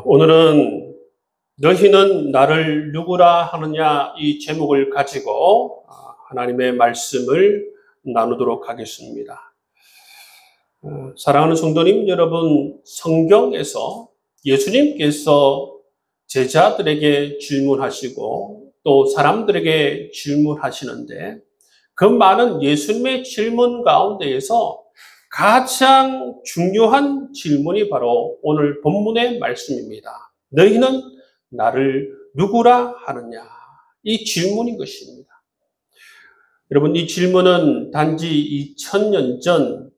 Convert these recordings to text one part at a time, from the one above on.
오늘은 너희는 나를 누구라 하느냐 이 제목을 가지고 하나님의 말씀을 나누도록 하겠습니다. 사랑하는 성도님 여러분, 성경에서 예수님께서 제자들에게 질문하시고 또 사람들에게 질문하시는데 그 많은 예수님의 질문 가운데에서 가장 중요한 질문이 바로 오늘 본문의 말씀입니다. 너희는 나를 누구라 하느냐? 이 질문인 것입니다. 여러분, 이 질문은 단지 2000년 전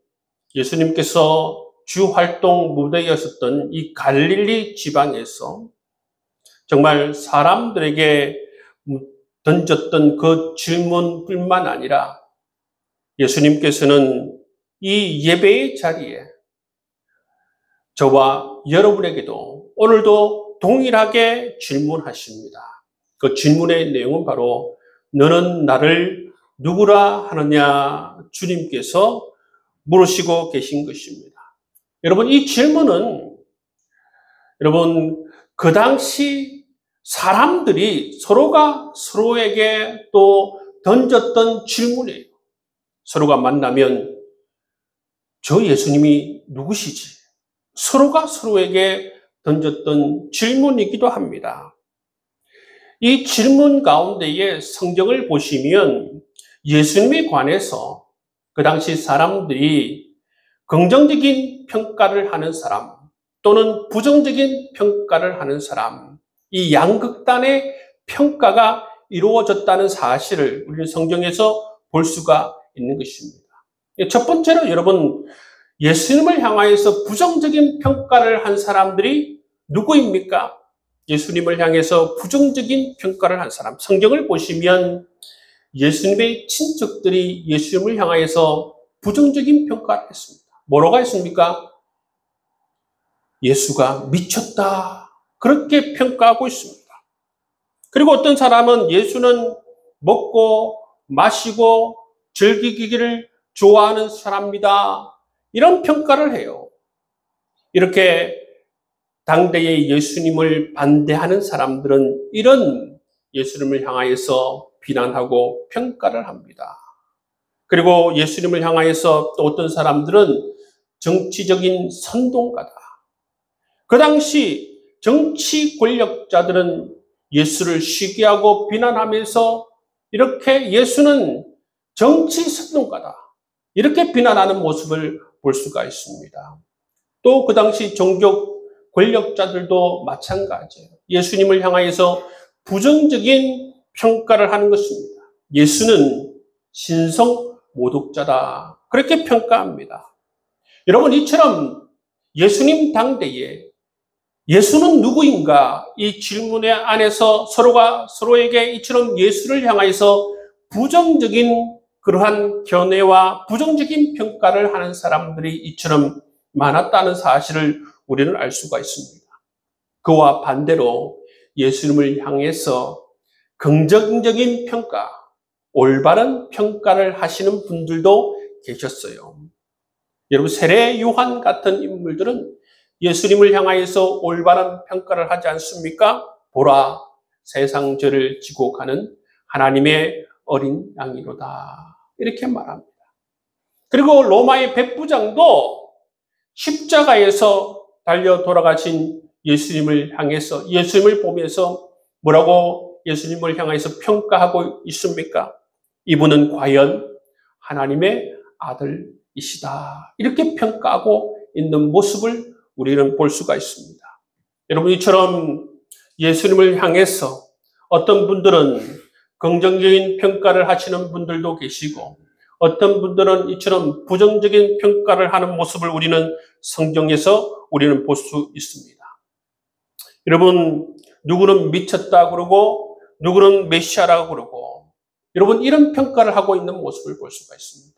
예수님께서 주 활동 무대였었던 이 갈릴리 지방에서 정말 사람들에게 던졌던 그 질문뿐만 아니라 예수님께서는 이 예배의 자리에 저와 여러분에게도 오늘도 동일하게 질문하십니다. 그 질문의 내용은 바로 너는 나를 누구라 하느냐 주님께서 물으시고 계신 것입니다. 여러분, 이 질문은 그 당시 사람들이 서로가 서로에게 또 던졌던 질문이에요. 서로가 만나면 저 예수님이 누구시지? 서로가 서로에게 던졌던 질문이기도 합니다. 이 질문 가운데에 성경을 보시면 예수님에 관해서 그 당시 사람들이 긍정적인 평가를 하는 사람 또는 부정적인 평가를 하는 사람, 이 양극단의 평가가 이루어졌다는 사실을 우리는 성경에서 볼 수가 있는 것입니다. 첫 번째로 여러분, 예수님을 향하여서 부정적인 평가를 한 사람들이 누구입니까? 예수님을 향해서 부정적인 평가를 한 사람. 성경을 보시면 예수님의 친척들이 예수님을 향하여서 부정적인 평가를 했습니다. 뭐라고 했습니까? 예수가 미쳤다. 그렇게 평가하고 있습니다. 그리고 어떤 사람은 예수는 먹고 마시고 즐기기를 좋아하는 사람입니다. 이런 평가를 해요. 이렇게 당대의 예수님을 반대하는 사람들은 이런 예수님을 향하여서 비난하고 평가를 합니다. 그리고 예수님을 향하여서 또 어떤 사람들은 정치적인 선동가다. 그 당시 정치 권력자들은 예수를 시기하고 비난하면서 이렇게 예수는 정치 선동가다. 이렇게 비난하는 모습을 볼 수가 있습니다. 또 그 당시 종교 권력자들도 마찬가지예요. 예수님을 향하여서 부정적인 평가를 하는 것입니다. 예수는 신성 모독자다. 그렇게 평가합니다. 여러분, 이처럼 예수님 당대에 예수는 누구인가? 이 질문의 안에서 서로가 서로에게 이처럼 예수를 향하여서 부정적인 그러한 견해와 부정적인 평가를 하는 사람들이 이처럼 많았다는 사실을 우리는 알 수가 있습니다. 그와 반대로 예수님을 향해서 긍정적인 평가, 올바른 평가를 하시는 분들도 계셨어요. 여러분, 세례 요한 같은 인물들은 예수님을 향하여서 올바른 평가를 하지 않습니까? 보라, 세상 죄를 지고 가는 하나님의 어린 양이로다. 이렇게 말합니다. 그리고 로마의 백부장도 십자가에서 달려 돌아가신 예수님을 향해서 예수님을 보면서 뭐라고 예수님을 향해서 평가하고 있습니까? 이분은 과연 하나님의 아들이시다. 이렇게 평가하고 있는 모습을 우리는 볼 수가 있습니다. 여러분, 이처럼 예수님을 향해서 어떤 분들은 긍정적인 평가를 하시는 분들도 계시고 어떤 분들은 이처럼 부정적인 평가를 하는 모습을 우리는 성경에서 우리는 볼 수 있습니다. 여러분, 누구는 미쳤다 그러고 누구는 메시아라고 그러고 여러분, 이런 평가를 하고 있는 모습을 볼 수가 있습니다.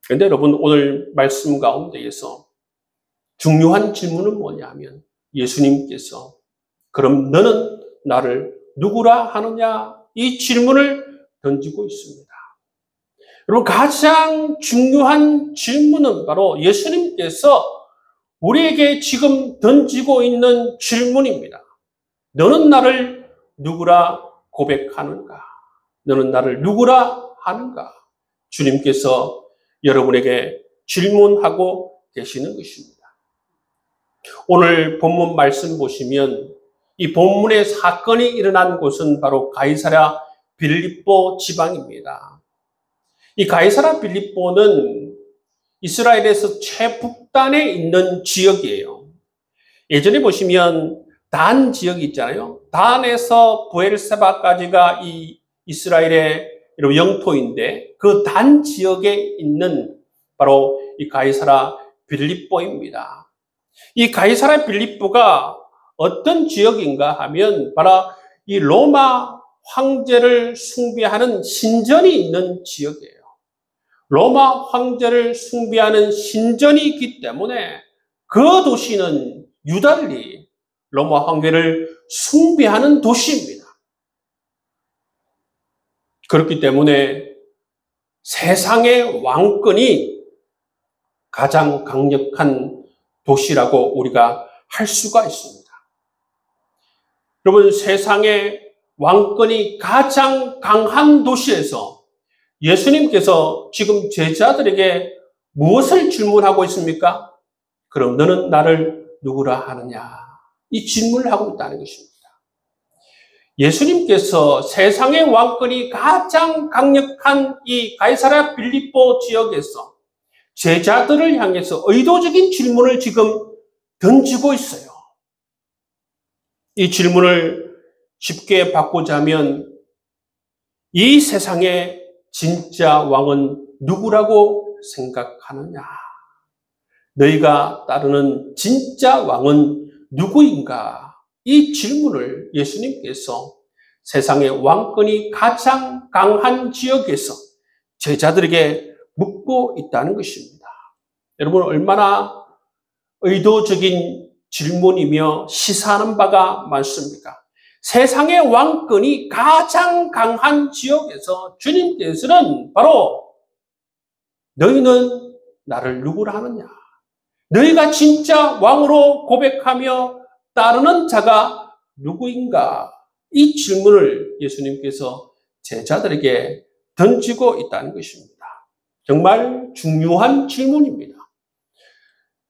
그런데 여러분, 오늘 말씀 가운데에서 중요한 질문은 뭐냐면 예수님께서 그럼 너는 나를 누구라 하느냐? 이 질문을 던지고 있습니다. 여러분, 가장 중요한 질문은 바로 예수님께서 우리에게 지금 던지고 있는 질문입니다. 너는 나를 누구라 고백하는가? 너는 나를 누구라 하는가? 주님께서 여러분에게 질문하고 계시는 것입니다. 오늘 본문 말씀 보시면 이 본문의 사건이 일어난 곳은 바로 가이사랴 빌립보 지방입니다. 이 가이사랴 빌립보는 이스라엘에서 최북단에 있는 지역이에요. 예전에 보시면 단 지역이 있잖아요. 단에서 브엘세바까지가 이 이스라엘의 영토인데 그 단 지역에 있는 바로 이 가이사랴 빌립보입니다. 이 가이사랴 빌립보가 어떤 지역인가 하면 바로 이 로마 황제를 숭배하는 신전이 있는 지역이에요. 로마 황제를 숭배하는 신전이 있기 때문에 그 도시는 유달리 로마 황제를 숭배하는 도시입니다. 그렇기 때문에 세상의 왕권이 가장 강력한 도시라고 우리가 할 수가 있습니다. 여러분, 세상의 왕권이 가장 강한 도시에서 예수님께서 지금 제자들에게 무엇을 질문하고 있습니까? 그럼 너는 나를 누구라 하느냐? 이 질문을 하고 있다는 것입니다. 예수님께서 세상의 왕권이 가장 강력한 이 가이사랴 빌립보 지역에서 제자들을 향해서 의도적인 질문을 지금 던지고 있어요. 이 질문을 쉽게 바꾸자면 이 세상의 진짜 왕은 누구라고 생각하느냐? 너희가 따르는 진짜 왕은 누구인가? 이 질문을 예수님께서 세상의 왕권이 가장 강한 지역에서 제자들에게 묻고 있다는 것입니다. 여러분, 얼마나 의도적인 질문이며 시사하는 바가 많습니까? 세상의 왕권이 가장 강한 지역에서 주님께서는 바로 너희는 나를 누구라 하느냐? 너희가 진짜 왕으로 고백하며 따르는 자가 누구인가? 이 질문을 예수님께서 제자들에게 던지고 있다는 것입니다. 정말 중요한 질문입니다.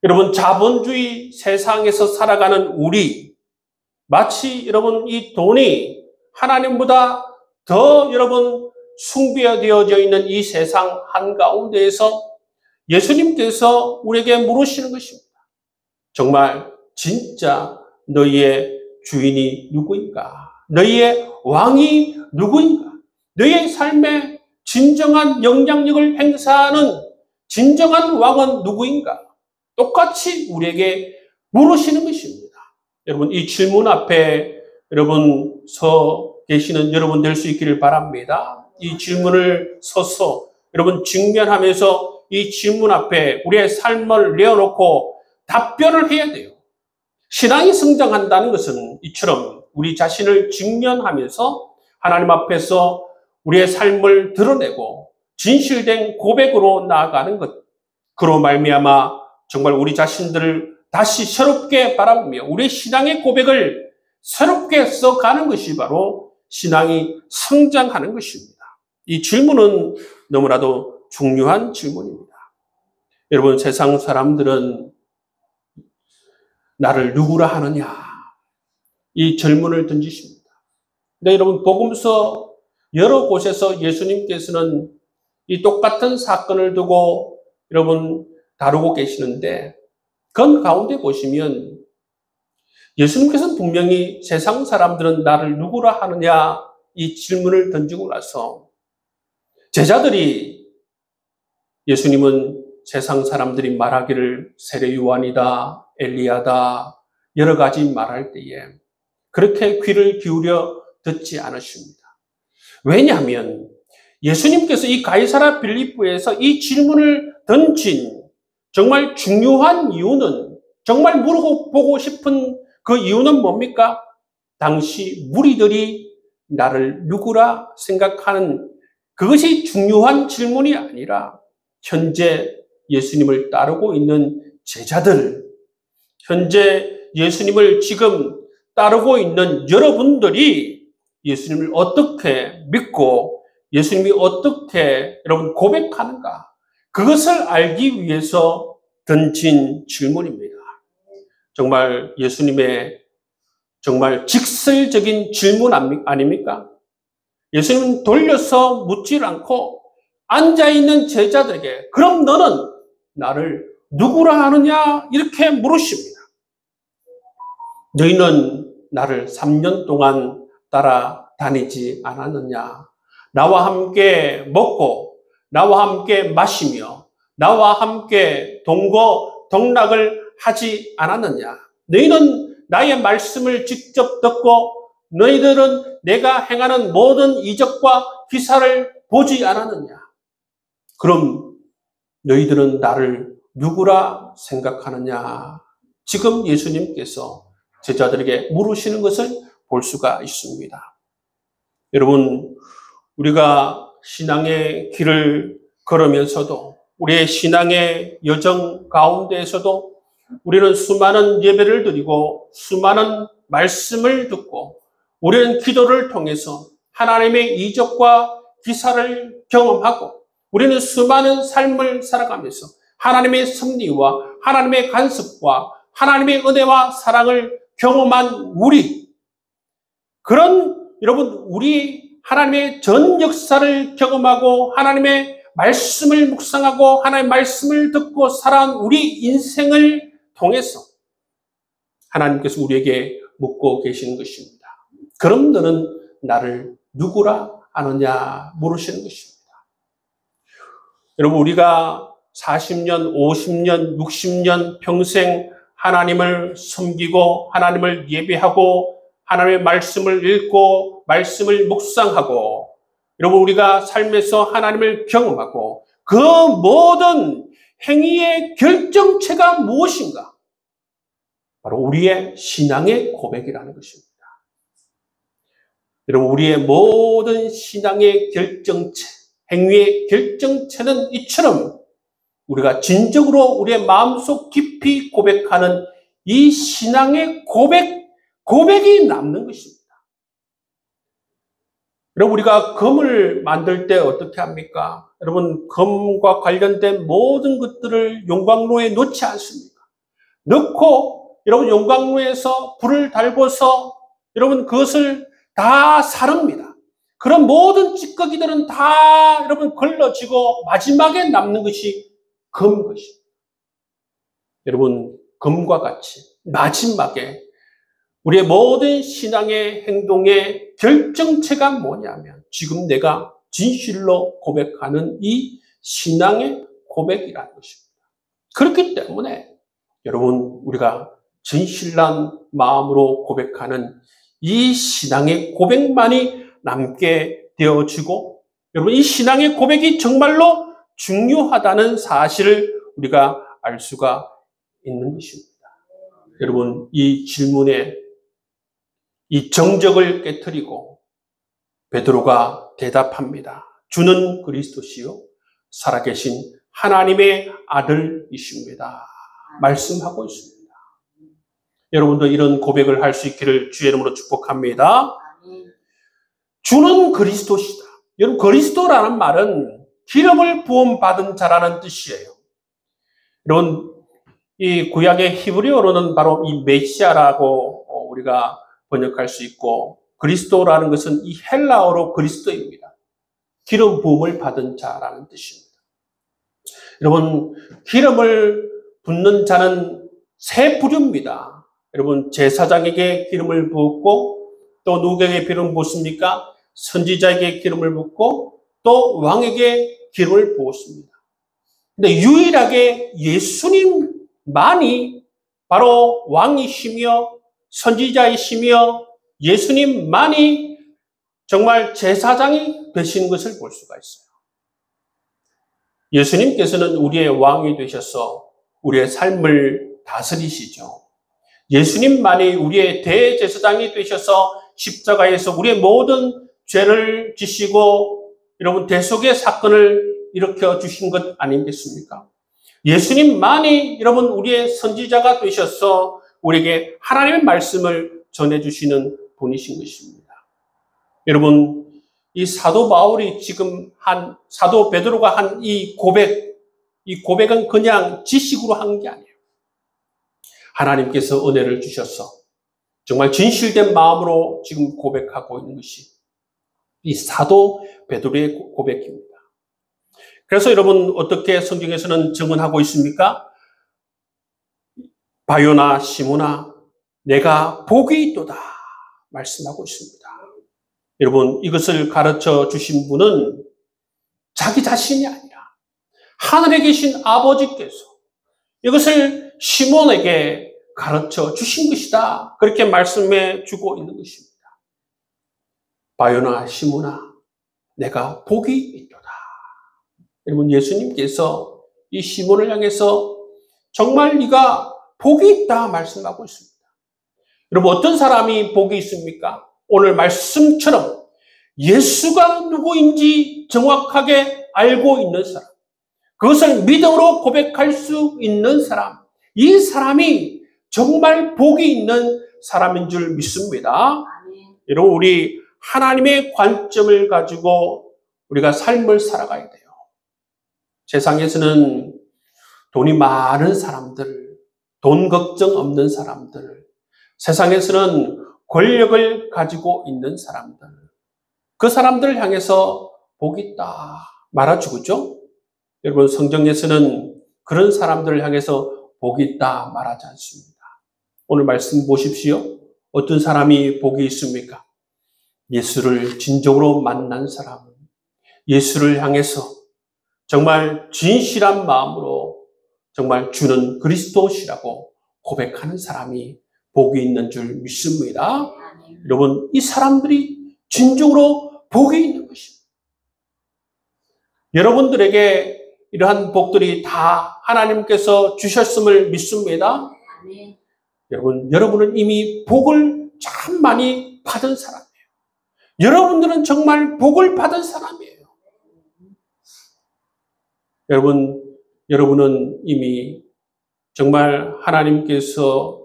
여러분, 자본주의 세상에서 살아가는 우리, 마치 여러분 이 돈이 하나님보다 더 여러분 숭배되어져 있는 이 세상 한가운데에서 예수님께서 우리에게 물으시는 것입니다. 정말 진짜 너희의 주인이 누구인가? 너희의 왕이 누구인가? 너희의 삶에 진정한 영향력을 행사하는 진정한 왕은 누구인가? 똑같이 우리에게 물으시는 것입니다. 여러분, 이 질문 앞에 여러분 서 계시는 여러분 될 수 있기를 바랍니다. 이 질문을 서서 여러분 직면하면서 이 질문 앞에 우리의 삶을 내어놓고 답변을 해야 돼요. 신앙이 성장한다는 것은 이처럼 우리 자신을 직면하면서 하나님 앞에서 우리의 삶을 드러내고 진실된 고백으로 나아가는 것. 그로 말미암아 정말 우리 자신들을 다시 새롭게 바라보며 우리의 신앙의 고백을 새롭게 써가는 것이 바로 신앙이 성장하는 것입니다. 이 질문은 너무나도 중요한 질문입니다. 여러분, 세상 사람들은 나를 누구라 하느냐? 이 질문을 던지십니다. 근데 여러분, 복음서 여러 곳에서 예수님께서는 이 똑같은 사건을 두고 여러분 다루고 계시는데 그 가운데 보시면 예수님께서는 분명히 세상 사람들은 나를 누구라 하느냐 이 질문을 던지고 나서 제자들이 예수님은 세상 사람들이 말하기를 세례 요한이다, 엘리야다 여러 가지 말할 때에 그렇게 귀를 기울여 듣지 않으십니다. 왜냐하면 예수님께서 이 가이사랴 빌립보에서 이 질문을 던진 정말 중요한 이유는 정말 물어보고 싶은 그 이유는 뭡니까? 당시 무리들이 나를 누구라 생각하는 그것이 중요한 질문이 아니라 현재 예수님을 따르고 있는 제자들, 현재 예수님을 지금 따르고 있는 여러분들이 예수님을 어떻게 믿고 예수님이 어떻게 여러분 고백하는가? 그것을 알기 위해서 던진 질문입니다. 정말 예수님의 정말 직설적인 질문 아닙니까? 예수님은 돌려서 묻질 않고 앉아있는 제자들에게 그럼 너는 나를 누구라 하느냐? 이렇게 물으십니다. 너희는 나를 3년 동안 따라다니지 않았느냐? 나와 함께 먹고 나와 함께 마시며 나와 함께 동거동락을 하지 않았느냐? 너희는 나의 말씀을 직접 듣고 너희들은 내가 행하는 모든 이적과 기사를 보지 않았느냐? 그럼 너희들은 나를 누구라 생각하느냐? 지금 예수님께서 제자들에게 물으시는 것을 볼 수가 있습니다. 여러분, 우리가 신앙의 길을 걸으면서도 우리의 신앙의 여정 가운데에서도 우리는 수많은 예배를 드리고 수많은 말씀을 듣고 우리는 기도를 통해서 하나님의 이적과 기사를 경험하고 우리는 수많은 삶을 살아가면서 하나님의 섭리와 하나님의 간섭과 하나님의 은혜와 사랑을 경험한 우리 하나님의 전 역사를 경험하고 하나님의 말씀을 묵상하고 하나님의 말씀을 듣고 살아온 우리 인생을 통해서 하나님께서 우리에게 묻고 계시는 것입니다. 그럼 너는 나를 누구라 하느냐 물으시는 것입니다. 여러분, 우리가 40년, 50년, 60년 평생 하나님을 섬기고 하나님을 예배하고 하나님의 말씀을 읽고 말씀을 묵상하고 여러분 우리가 삶에서 하나님을 경험하고 그 모든 행위의 결정체가 무엇인가? 바로 우리의 신앙의 고백이라는 것입니다. 여러분 우리의 모든 신앙의 결정체, 행위의 결정체는 이처럼 우리가 진정으로 우리의 마음속 깊이 고백하는 이 신앙의 고백이 남는 것입니다. 여러분 우리가 금을 만들 때 어떻게 합니까? 여러분 금과 관련된 모든 것들을 용광로에 넣지 않습니까? 넣고 여러분 용광로에서 불을 달궈서 여러분 그것을 다 사릅니다. 그런 모든 찌꺼기들은 다 여러분 걸러지고 마지막에 남는 것이 금것입니다. 여러분 금과 같이 마지막에 우리의 모든 신앙의 행동의 결정체가 뭐냐면 지금 내가 진실로 고백하는 이 신앙의 고백이라는 것입니다. 그렇기 때문에 여러분 우리가 진실한 마음으로 고백하는 이 신앙의 고백만이 남게 되어지고 여러분 이 신앙의 고백이 정말로 중요하다는 사실을 우리가 알 수가 있는 것입니다. 여러분 이 질문에 이 정적을 깨트리고 베드로가 대답합니다. 주는 그리스도시요 살아계신 하나님의 아들이십니다. 말씀하고 있습니다. 여러분도 이런 고백을 할 수 있기를 주의 이름으로 축복합니다. 주는 그리스도시다. 여러분 그리스도라는 말은 기름을 부음받은 자라는 뜻이에요. 여러분 이 구약의 히브리어로는 바로 이 메시아라고 우리가 번역할 수 있고 그리스도라는 것은 이 헬라어로 그리스도입니다. 기름 부음을 받은 자라는 뜻입니다. 여러분 기름을 붓는 자는 세 부류입니다. 여러분 제사장에게 기름을 부었고 또 누구에게 기름을 부었습니까? 선지자에게 기름을 붓고 또 왕에게 기름을 부었습니다. 근데 유일하게 예수님만이 바로 왕이시며 선지자이시며 예수님만이 정말 제사장이 되신 것을 볼 수가 있어요. 예수님께서는 우리의 왕이 되셔서 우리의 삶을 다스리시죠. 예수님만이 우리의 대제사장이 되셔서 십자가에서 우리의 모든 죄를 지시고 여러분 대속의 사건을 일으켜 주신 것 아니겠습니까? 예수님만이 여러분 우리의 선지자가 되셔서 우리에게 하나님의 말씀을 전해주시는 분이신 것입니다. 여러분, 이 사도 바울이 지금 사도 베드로가 한 이 고백은 그냥 지식으로 한 게 아니에요. 하나님께서 은혜를 주셔서 정말 진실된 마음으로 지금 고백하고 있는 것이 이 사도 베드로의 고백입니다. 그래서 여러분 어떻게 성경에서는 증언하고 있습니까? 바요나 시몬아 내가 복이 있도다 말씀하고 있습니다. 여러분 이것을 가르쳐 주신 분은 자기 자신이 아니라 하늘에 계신 아버지께서 이것을 시몬에게 가르쳐 주신 것이다. 그렇게 말씀해 주고 있는 것입니다. 바요나 시몬아 내가 복이 있도다. 여러분 예수님께서 이 시몬을 향해서 정말 네가 복이 있다 말씀하고 있습니다. 여러분 어떤 사람이 복이 있습니까? 오늘 말씀처럼 예수가 누구인지 정확하게 알고 있는 사람, 그것을 믿음으로 고백할 수 있는 사람, 이 사람이 정말 복이 있는 사람인 줄 믿습니다. 여러분 우리 하나님의 관점을 가지고 우리가 삶을 살아가야 돼요. 세상에서는 돈이 많은 사람들, 돈 걱정 없는 사람들, 세상에서는 권력을 가지고 있는 사람들, 그 사람들을 향해서 복이 있다 말아주죠. 여러분 성경에서는 그런 사람들을 향해서 복이 있다 말하지 않습니다. 오늘 말씀 보십시오. 어떤 사람이 복이 있습니까? 예수를 진정으로 만난 사람, 예수를 향해서 정말 진실한 마음으로 정말 주는 그리스도시라고 고백하는 사람이 복이 있는 줄 믿습니다. 여러분 이 사람들이 진정으로 복이 있는 것입니다. 여러분들에게 이러한 복들이 다 하나님께서 주셨음을 믿습니다. 여러분은 이미 복을 참 많이 받은 사람이에요. 여러분들은 정말 복을 받은 사람이에요. 여러분은 이미 정말 하나님께서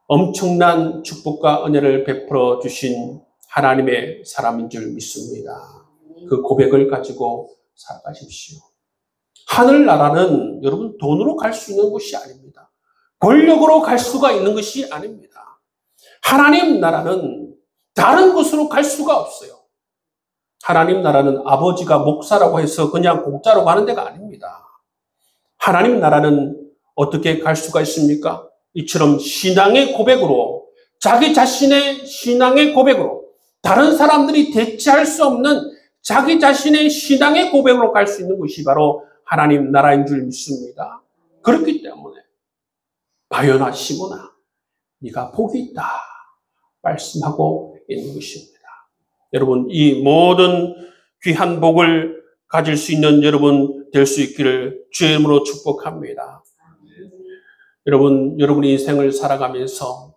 엄청난 축복과 은혜를 베풀어 주신 하나님의 사람인 줄 믿습니다. 그 고백을 가지고 살아가십시오. 하늘나라는 여러분 돈으로 갈 수 있는 곳이 아닙니다. 권력으로 갈 수가 있는 것이 아닙니다. 하나님 나라는 다른 곳으로 갈 수가 없어요. 하나님 나라는 아버지가 목사라고 해서 그냥 공짜로 가는 데가 아닙니다. 하나님 나라는 어떻게 갈 수가 있습니까? 이처럼 신앙의 고백으로, 자기 자신의 신앙의 고백으로, 다른 사람들이 대체할 수 없는 자기 자신의 신앙의 고백으로 갈 수 있는 것이 바로 하나님 나라인 줄 믿습니다. 그렇기 때문에 바요나 시몬아 네가 복이 있다 말씀하고 있는 것입니다. 여러분 이 모든 귀한 복을 가질 수 있는 여러분 될 수 있기를 주의 이름으로 축복합니다. 여러분 인생을 살아가면서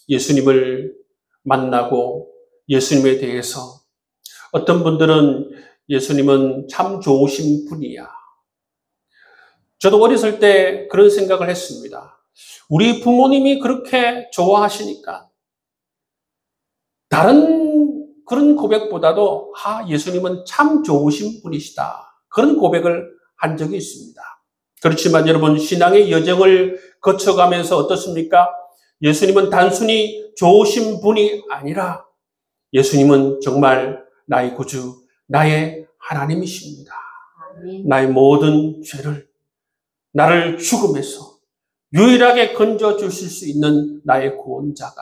예수님을 만나고 예수님에 대해서 어떤 분들은 예수님은 참 좋으신 분이야. 저도 어렸을 때 그런 생각을 했습니다. 우리 부모님이 그렇게 좋아하시니까 다른 그런 고백보다도 예수님은 참 좋으신 분이시다. 그런 고백을 한 적이 있습니다. 그렇지만 여러분 신앙의 여정을 거쳐가면서 어떻습니까? 예수님은 단순히 좋으신 분이 아니라 예수님은 정말 나의 구주, 나의 하나님이십니다. 나의 모든 죄를 나를 죽음에서 유일하게 건져주실 수 있는 나의 구원자가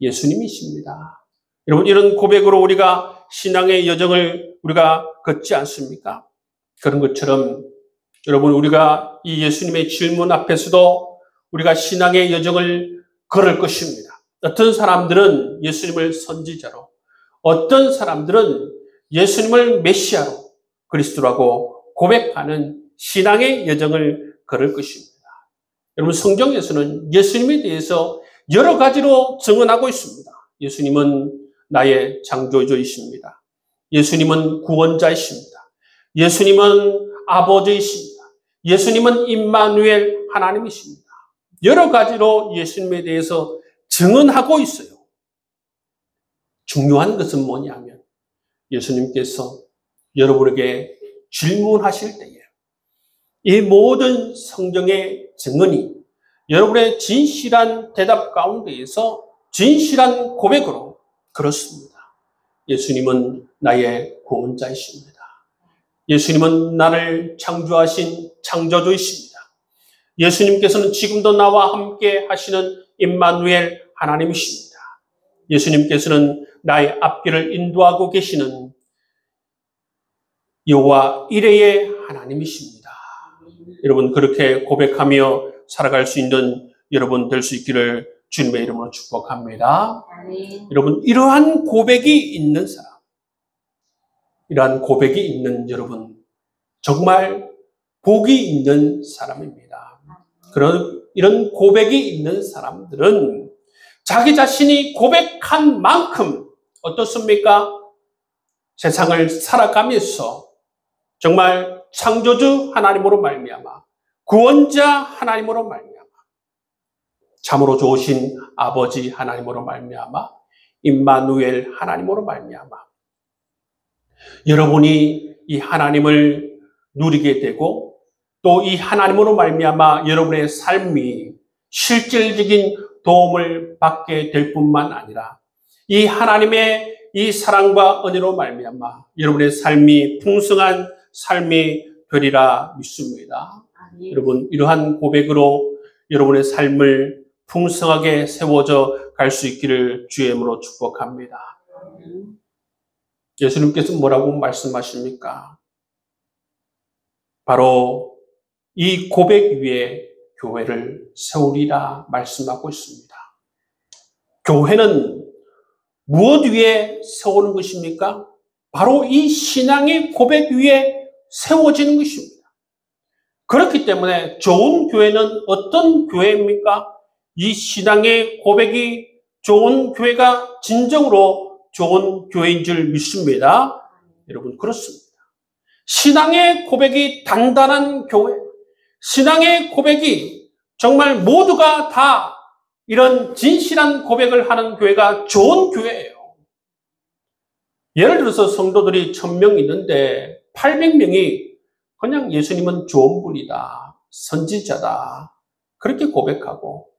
예수님이십니다. 여러분 이런 고백으로 우리가 신앙의 여정을 우리가 걷지 않습니까? 그런 것처럼 여러분 우리가 이 예수님의 질문 앞에서도 우리가 신앙의 여정을 걸을 것입니다. 어떤 사람들은 예수님을 선지자로, 어떤 사람들은 예수님을 메시아로, 그리스도라고 고백하는 신앙의 여정을 걸을 것입니다. 여러분 성경에서는 예수님에 대해서 여러 가지로 증언하고 있습니다. 예수님은 나의 창조주이십니다. 예수님은 구원자이십니다. 예수님은 아버지이십니다. 예수님은 임마누엘 하나님이십니다. 여러 가지로 예수님에 대해서 증언하고 있어요. 중요한 것은 뭐냐면 예수님께서 여러분에게 질문하실 때에 이 모든 성경의 증언이 여러분의 진실한 대답 가운데에서 진실한 고백으로 그렇습니다. 예수님은 나의 구원자이십니다. 예수님은 나를 창조하신 창조주이십니다. 예수님께서는 지금도 나와 함께 하시는 임마누엘 하나님이십니다. 예수님께서는 나의 앞길을 인도하고 계시는 여호와 이레의 하나님이십니다. 여러분 그렇게 고백하며 살아갈 수 있는 여러분 될 수 있기를 주님의 이름으로 축복합니다. 여러분 이러한 고백이 있는 사람, 이러한 고백이 있는 여러분 정말 복이 있는 사람입니다. 이런 고백이 있는 사람들은 자기 자신이 고백한 만큼 어떻습니까? 세상을 살아가면서 정말 창조주 하나님으로 말미암아 구원자 하나님으로 말미암아 참으로 좋으신 아버지 하나님으로 말미암아 임마누엘 하나님으로 말미암아 여러분이 이 하나님을 누리게 되고 또 이 하나님으로 말미암아 여러분의 삶이 실질적인 도움을 받게 될 뿐만 아니라 이 하나님의 이 사랑과 은혜로 말미암아 여러분의 삶이 풍성한 삶이 되리라 믿습니다. 여러분 이러한 고백으로 여러분의 삶을 풍성하게 세워져 갈 수 있기를 주의 이름으로 축복합니다. 예수님께서 뭐라고 말씀하십니까? 바로 이 고백 위에 교회를 세우리라 말씀하고 있습니다. 교회는 무엇 위에 세우는 것입니까? 바로 이 신앙의 고백 위에 세워지는 것입니다. 그렇기 때문에 좋은 교회는 어떤 교회입니까? 이 신앙의 고백이 좋은 교회가 진정으로 좋은 교회인 줄 믿습니다. 여러분 그렇습니다. 신앙의 고백이 단단한 교회, 신앙의 고백이 정말 모두가 다 이런 진실한 고백을 하는 교회가 좋은 교회예요. 예를 들어서 성도들이 1000명 있는데 800명이 그냥 예수님은 좋은 분이다, 선지자다 그렇게 고백하고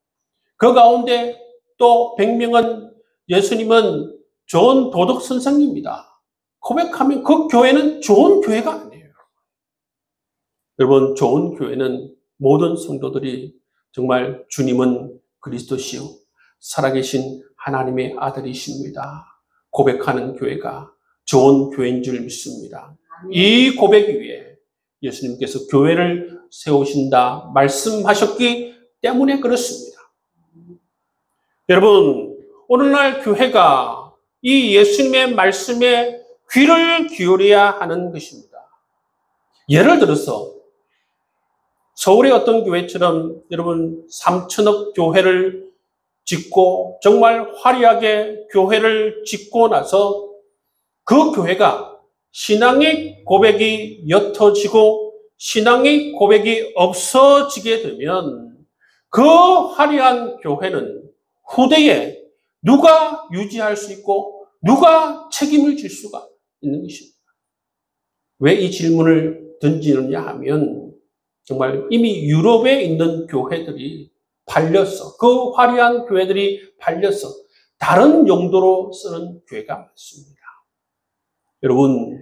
그 가운데 또 100명은 예수님은 좋은 도덕 선생입니다 고백하면 그 교회는 좋은 교회가 아니에요. 여러분 좋은 교회는 모든 성도들이 정말 주님은 그리스도시요 살아계신 하나님의 아들이십니다 고백하는 교회가 좋은 교회인 줄 믿습니다. 이 고백 위에 예수님께서 교회를 세우신다 말씀하셨기 때문에 그렇습니다. 여러분 오늘날 교회가 이 예수님의 말씀에 귀를 기울여야 하는 것입니다. 예를 들어서 서울의 어떤 교회처럼 여러분 3천억 교회를 짓고 정말 화려하게 교회를 짓고 나서 그 교회가 신앙의 고백이 옅어지고 신앙의 고백이 없어지게 되면 그 화려한 교회는 후대에 누가 유지할 수 있고 누가 책임을 질 수가 있는 것입니다. 왜 이 질문을 던지느냐 하면 정말 이미 유럽에 있는 교회들이 팔려서 그 화려한 교회들이 팔려서 다른 용도로 쓰는 교회가 많습니다. 여러분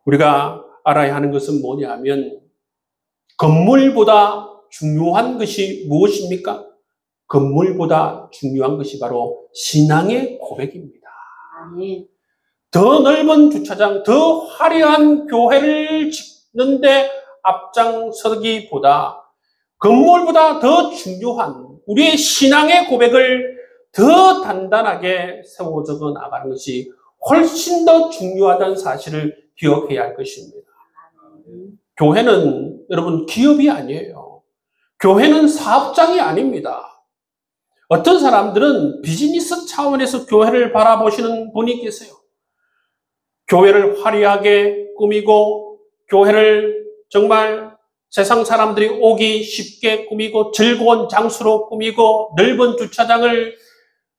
우리가 알아야 하는 것은 뭐냐 하면 건물보다 중요한 것이 무엇입니까? 건물보다 중요한 것이 바로 신앙의 고백입니다. 더 넓은 주차장, 더 화려한 교회를 짓는데 앞장서기보다 건물보다 더 중요한 우리의 신앙의 고백을 더 단단하게 세워져 나가는 것이 훨씬 더 중요하다는 사실을 기억해야 할 것입니다. 교회는 여러분 기업이 아니에요. 교회는 사업장이 아닙니다. 어떤 사람들은 비즈니스 차원에서 교회를 바라보시는 분이 계세요. 교회를 화려하게 꾸미고 교회를 정말 세상 사람들이 오기 쉽게 꾸미고 즐거운 장소로 꾸미고 넓은 주차장을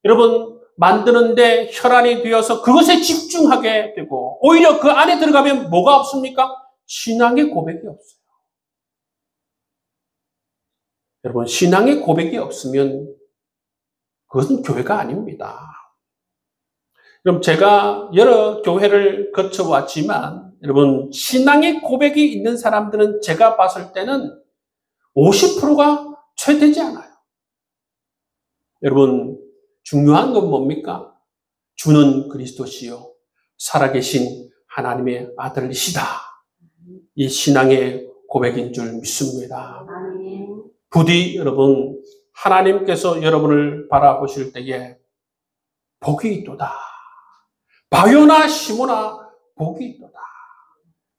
여러분 만드는데 혈안이 되어서 그것에 집중하게 되고 오히려 그 안에 들어가면 뭐가 없습니까? 신앙의 고백이 없어요. 여러분 신앙의 고백이 없으면 그것은 교회가 아닙니다. 그럼 제가 여러 교회를 거쳐왔지만 여러분 신앙의 고백이 있는 사람들은 제가 봤을 때는 50%가 채 되지 않아요. 여러분 중요한 건 뭡니까? 주는 그리스도시요 살아계신 하나님의 아들이시다. 이 신앙의 고백인 줄 믿습니다. 부디 여러분 하나님께서 여러분을 바라보실 때에 복이 있도다. 바요나 시모나 복이 있도다.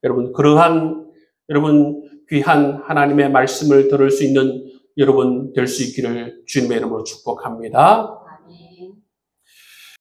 여러분 그러한 여러분 귀한 하나님의 말씀을 들을 수 있는 여러분 될 수 있기를 주님의 이름으로 축복합니다.